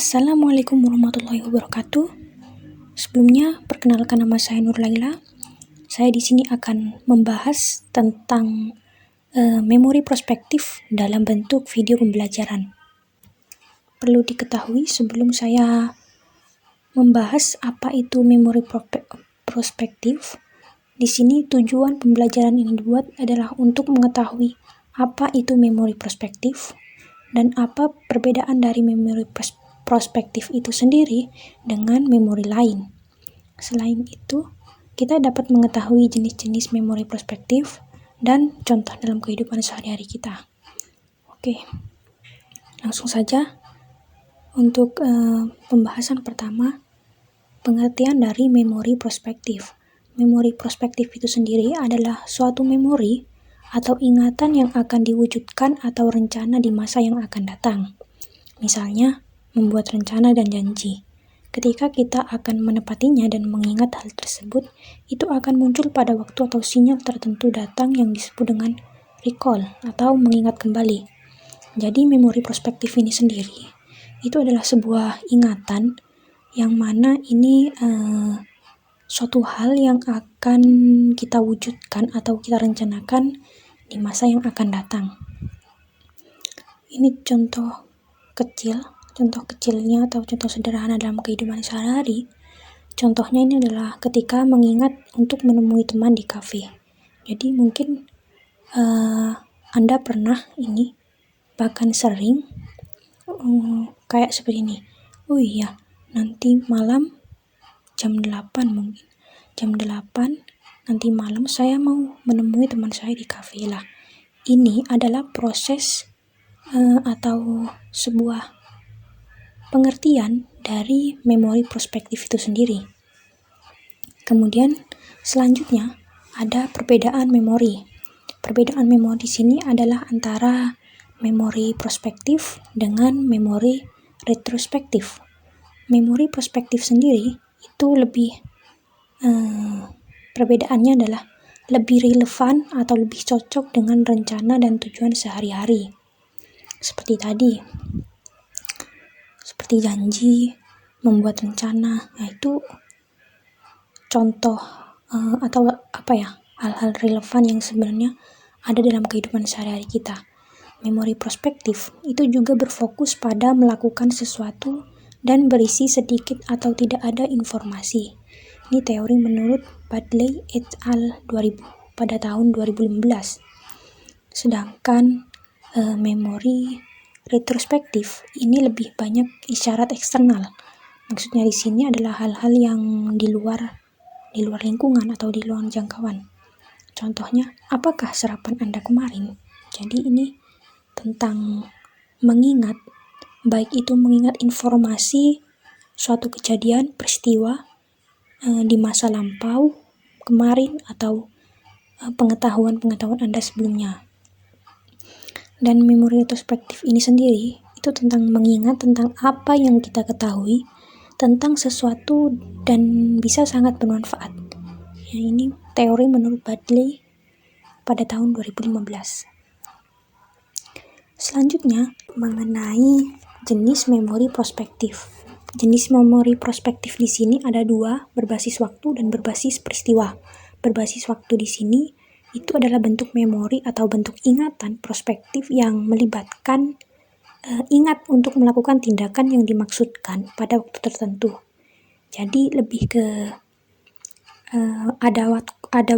Assalamualaikum warahmatullahi wabarakatuh. Sebelumnya, perkenalkan nama saya Nur Laila. Saya di sini akan membahas tentang memori prospektif dalam bentuk video pembelajaran. Perlu diketahui sebelum saya membahas apa itu memori prospektif, di sini tujuan pembelajaran ini dibuat adalah untuk mengetahui apa itu memori prospektif dan apa perbedaan dari memori prospektif itu sendiri dengan memori lain. Selain itu, kita dapat mengetahui jenis-jenis memori prospektif dan contoh dalam kehidupan sehari-hari kita. Oke, langsung saja untuk pembahasan pertama, pengertian dari memori prospektif. Memori prospektif itu sendiri adalah suatu memori atau ingatan yang akan diwujudkan atau rencana di masa yang akan datang. Misalnya, membuat rencana dan janji. Ketika kita akan menepatinya dan mengingat hal tersebut, itu akan muncul pada waktu atau sinyal tertentu datang yang disebut dengan recall atau mengingat kembali. Jadi memori prospektif ini sendiri, itu adalah sebuah ingatan yang mana ini suatu hal yang akan kita wujudkan atau kita rencanakan di masa yang akan datang. Ini contoh kecilnya atau contoh sederhana dalam kehidupan sehari-hari. Contohnya ini adalah ketika mengingat untuk menemui teman di kafe. Jadi mungkin Anda pernah ini, bahkan sering kayak seperti ini. Oh iya, nanti malam jam 8 mungkin. Jam 8 nanti malam saya mau menemui teman saya di kafe lah. Ini adalah proses atau sebuah pengertian dari memori prospektif itu sendiri. Kemudian selanjutnya ada perbedaan memori. Perbedaan memori di sini adalah antara memori prospektif dengan memori retrospektif. Memori prospektif sendiri itu lebih perbedaannya adalah lebih relevan atau lebih cocok dengan rencana dan tujuan sehari-hari. Seperti tadi, seperti janji, membuat rencana. Nah, itu contoh atau hal-hal relevan yang sebenarnya ada dalam kehidupan sehari-hari kita. Memori prospektif itu juga berfokus pada melakukan sesuatu dan berisi sedikit atau tidak ada informasi. Ini teori menurut Baddeley et al. 2000 pada tahun 2015. Sedangkan memori retrospektif ini lebih banyak isyarat eksternal. Maksudnya di sini adalah hal-hal yang di luar lingkungan atau di luar jangkauan. Contohnya, apakah sarapan Anda kemarin? Jadi ini tentang mengingat, baik itu mengingat informasi suatu kejadian, peristiwa di masa lampau, kemarin, atau pengetahuan Anda sebelumnya. Dan memori retrospektif ini sendiri itu tentang mengingat tentang apa yang kita ketahui tentang sesuatu dan bisa sangat bermanfaat. Ya, ini teori menurut Baddeley pada tahun 2015. Selanjutnya mengenai jenis memori prospektif. Jenis memori prospektif di sini ada dua, berbasis waktu dan berbasis peristiwa. Berbasis waktu di sini itu adalah bentuk memori atau bentuk ingatan prospektif yang melibatkan ingat untuk melakukan tindakan yang dimaksudkan pada waktu tertentu. Jadi lebih ke ada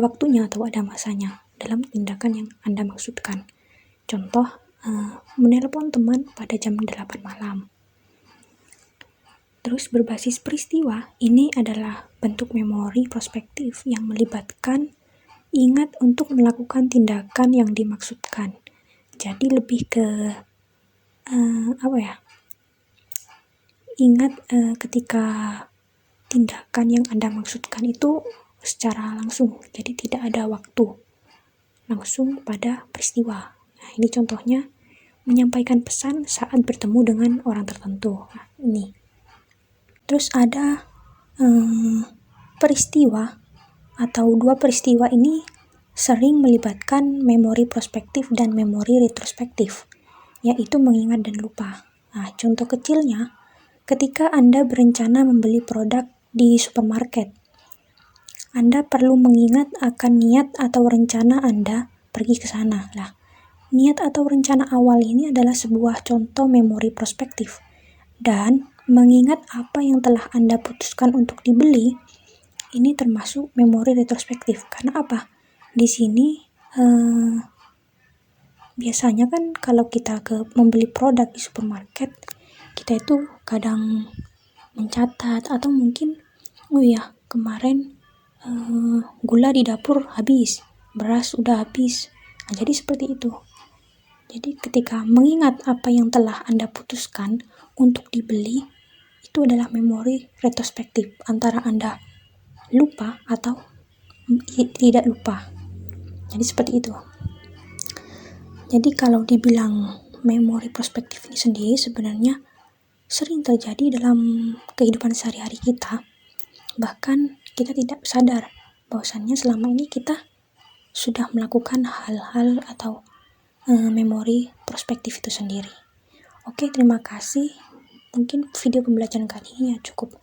waktunya atau ada masanya dalam tindakan yang Anda maksudkan. Contoh, menelpon teman pada jam 8 malam. Terus berbasis peristiwa, ini adalah bentuk memori prospektif yang melibatkan ingat untuk melakukan tindakan yang dimaksudkan. Jadi lebih ke ingat ketika tindakan yang Anda maksudkan itu secara langsung, jadi tidak ada waktu, langsung pada peristiwa. Nah, ini contohnya menyampaikan pesan saat bertemu dengan orang tertentu. Nah, ini. Terus ada peristiwa atau dua peristiwa ini sering melibatkan memori prospektif dan memori retrospektif, yaitu mengingat dan lupa. Nah, contoh kecilnya, ketika Anda berencana membeli produk di supermarket, Anda perlu mengingat akan niat atau rencana Anda pergi ke sana. Lah, niat atau rencana awal ini adalah sebuah contoh memori prospektif. Dan mengingat apa yang telah Anda putuskan untuk dibeli, ini termasuk memori retrospektif. Karena apa? Di sini biasanya kan kalau kita membeli produk di supermarket, kita itu kadang mencatat atau mungkin, oh ya kemarin gula di dapur habis, beras udah habis. Nah, jadi seperti itu. Jadi ketika mengingat apa yang telah Anda putuskan untuk dibeli, itu adalah memori retrospektif antara Anda lupa atau tidak lupa. Jadi seperti itu. Jadi kalau dibilang memori prospektif ini sendiri sebenarnya sering terjadi dalam kehidupan sehari-hari kita. Bahkan kita tidak sadar bahwasannya selama ini kita sudah melakukan hal-hal atau memori prospektif itu sendiri. Oke, terima kasih. Mungkin video pembelajaran kali ini cukup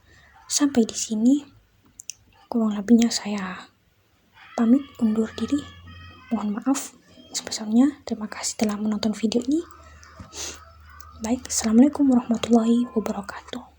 sampai di sini. Kurang lebihnya saya pamit undur diri. Mohon maaf sebesarnya. Terima kasih telah menonton video ini. Baik, assalamualaikum warahmatullahi wabarakatuh.